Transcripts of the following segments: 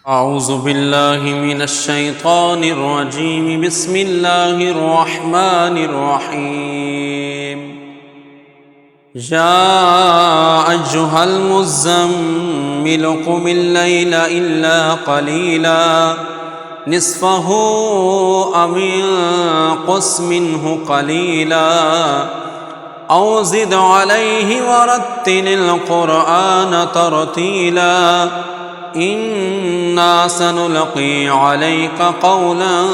أعوذ بالله من الشيطان الرجيم. بسم الله الرحمن الرحيم. يا أيها المزمل قم الليل إلا قليلا نصفه أو انقص منه قليلا أو زد عليه ورتل القرآن ترتيلا إنا سنلقي عليك قولا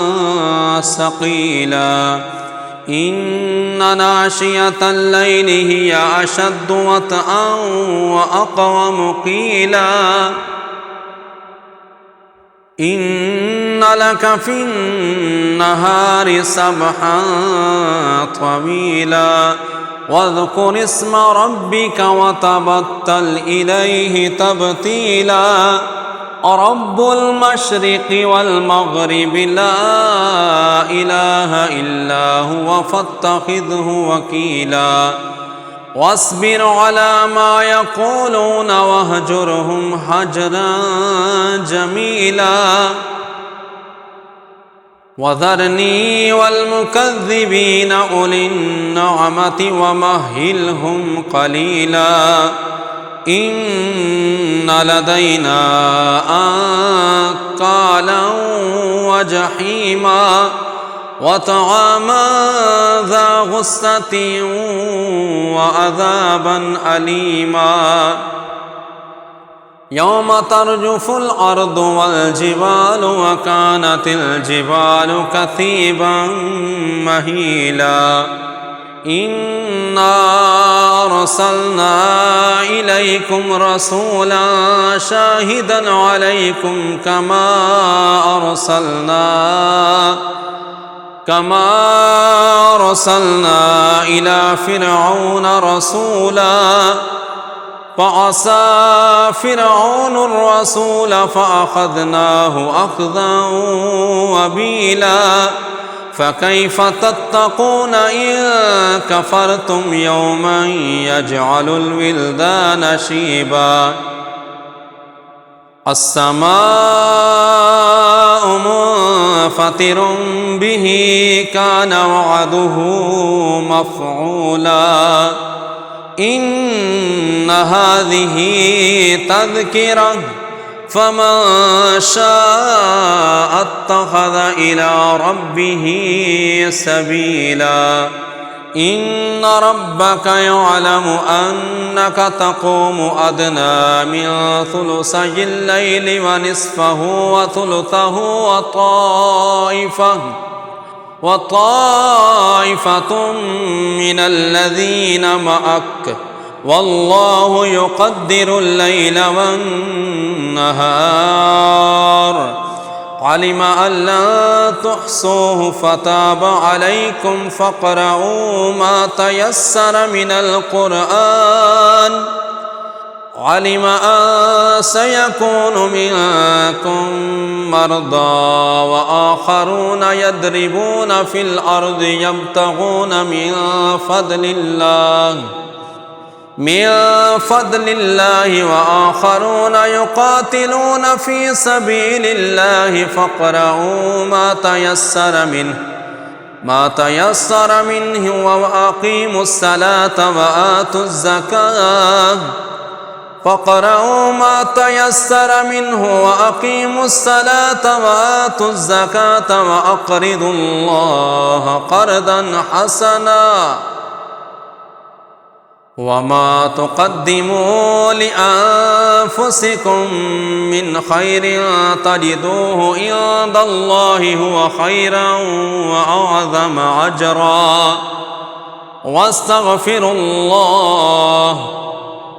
ثقيلا إن ناشئة الليل هي أشد وطئا وأقوم قيلا إن لك في النهار سبحا طويلا واذكر اسم ربك وتبتل إليه تبتيلا رب المشرق والمغرب لا إله إلا هو فاتخذه وكيلا واصبر على ما يقولون واهجرهم هجرا جميلا وذرني والمكذبين أولي النعمة ومهلهم قليلا إن لدينا أنكالا وجحيما وطعاما ذا غصة وعذابا أليما يوم ترجف الأرض والجبال وكانت الجبال كثيبا مهيلا إنا أرسلنا إليكم رسولا شاهدا عليكم كما أرسلنا إلى فرعون رسولا فعصى فرعون الرسول فأخذناه أخذا وبيلا فكيف تتقون إن كفرتم يوما يجعل الولدان شيبا السماء منفطر به كان وعده مفعولا إن هذه تذكرة فمن شاء اتخذ إلى ربه سبيلا إن ربك يعلم أنك تقوم أدنى من ثلثي الليل ونصفه وثلثه وطائفة من الذين معك والله يقدر الليل والنهار علم أن لن تحصوه فتاب عليكم فاقرؤوا ما تيسر من القرآن علم أن سيكون منكم مرضى وآخرون يضربون في الأرض يبتغون من فضل الله وآخرون يقاتلون في سبيل الله فاقرؤوا ما تيسر منه وأقيموا الصلاة وآتوا الزكاة فاقرؤوا ما تيسر منه وأقيموا الصلاة وآتوا الزكاة وأقرضوا الله قرضا حسنا وما تقدموا لأنفسكم من خير تجدوه عند الله هو خيرا وأعظم أجرا واستغفروا الله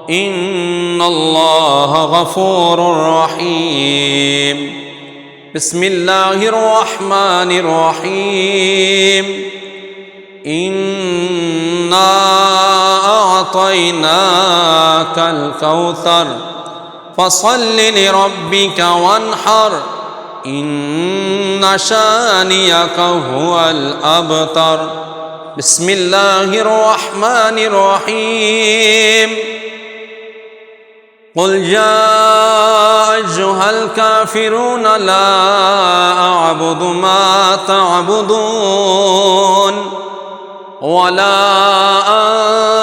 إن الله غفور رحيم بسم الله الرحمن الرحيم إنا أعطيناك الكوثر فصل لربك وانحر إن شانئك هو الأبتر بسم الله الرحمن الرحيم قل يا أيها الكافرون الكافرون لا أعبد ما تعبدون ولا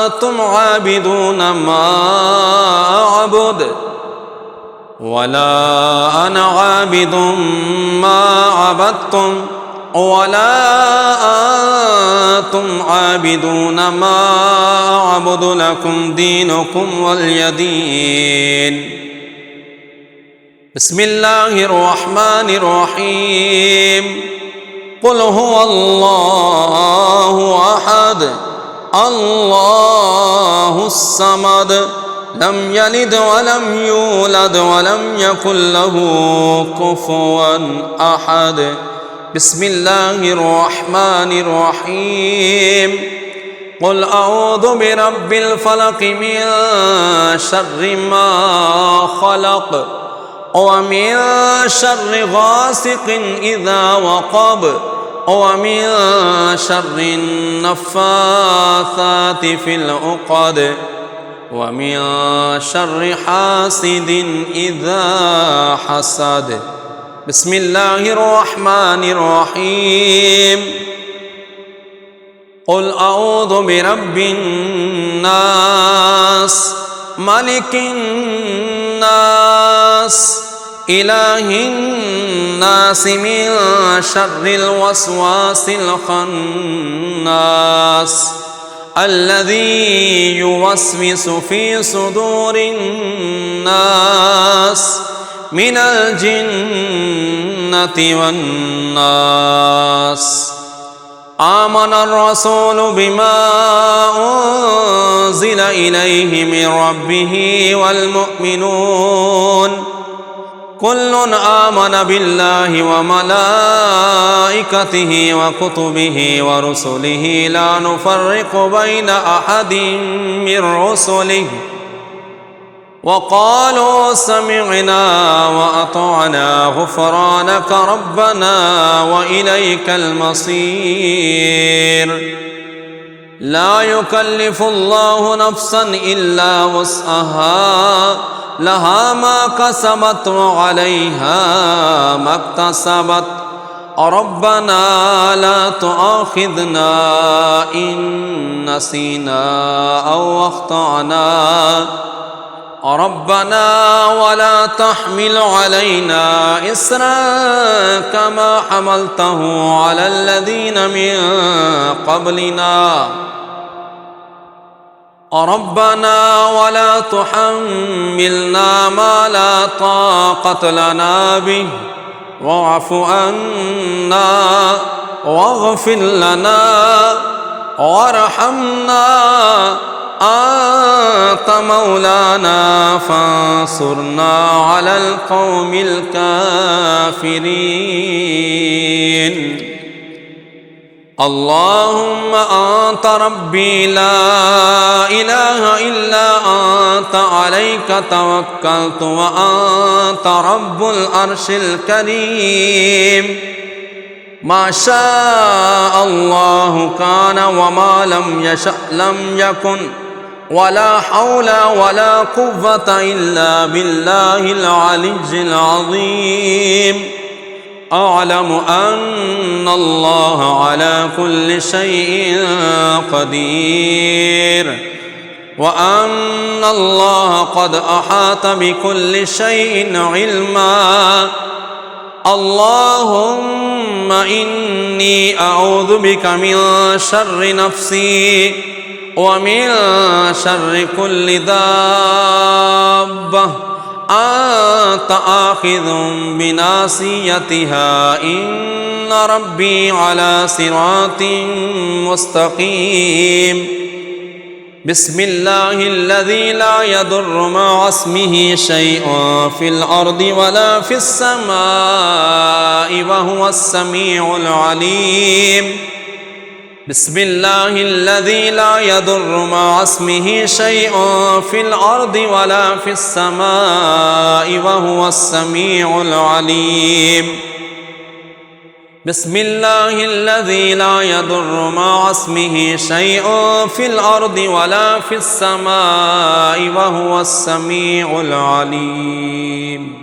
أنتم عابدون ما أعبد ولا أنا عابد ما عبدتم ولا أنتم عابدون ما أعبد لكم دينكم ولي دين. بسم الله الرحمن الرحيم. قل هو الله أحد الله الصمد لم يلد ولم يولد ولم يكن له كفوا أحد. بسم الله الرحمن الرحيم. قل أعوذ برب الفلق من شر ما خلق ومن شر غاسق إذا وقب ومن شر النفاثات في العقد ومن شر حاسد إذا حسد. بسم الله الرحمن الرحيم. قل أعوذ برب الناس ملك الناس إله الناس من شر الوسواس الخناس الذي يوسوس في صدور الناس من الجنة والناس. آمن الرسول بما أنزل إليه من ربه والمؤمنون كل آمن بالله وملائكته وكتبه ورسله لا نفرق بين أحد من رسله وقالوا سمعنا وأطعنا غفرانك ربنا وإليك المصير. لا يكلف الله نفسا إلا وسعها لها ما كسبت وعليها ما اكتسبت ربنا لا تؤاخذنا إن نسينا أو أخطأنا ربنا ولا تحمل علينا إصرا كما حملته على الذين من قبلنا ربنا ولا تحملنا ما لا طاقة لنا به واعف عنا واغفر لنا وارحمنا أنت مولانا فانصرنا على القوم الكافرين. اللهم أنت ربي لا إله إلا أنت عليك توكلت وأنت رب العرش الكريم. ما شاء الله كان وما لم يشأ لم يكن ولا حول ولا قوة إلا بالله العلي العظيم. أعلم أن الله على كل شيء قدير وأن الله قد أحاط بكل شيء علما. اللهم إني أعوذ بك من شر نفسي ومن شر كل دابة أنت آخذ بناصيتها إن ربي على صراط مستقيم. بسم الله الذي لا يضر مع اسمه شيء في الأرض ولا في السماء وهو السميع العليم. بسم الله الذي لا يضر مع اسمه شيء في الأرض ولا في السماء وهو السميع العليم. بسم الله الذي لا يضر مع اسمه شيء في الأرض ولا في السماء وهو السميع العليم.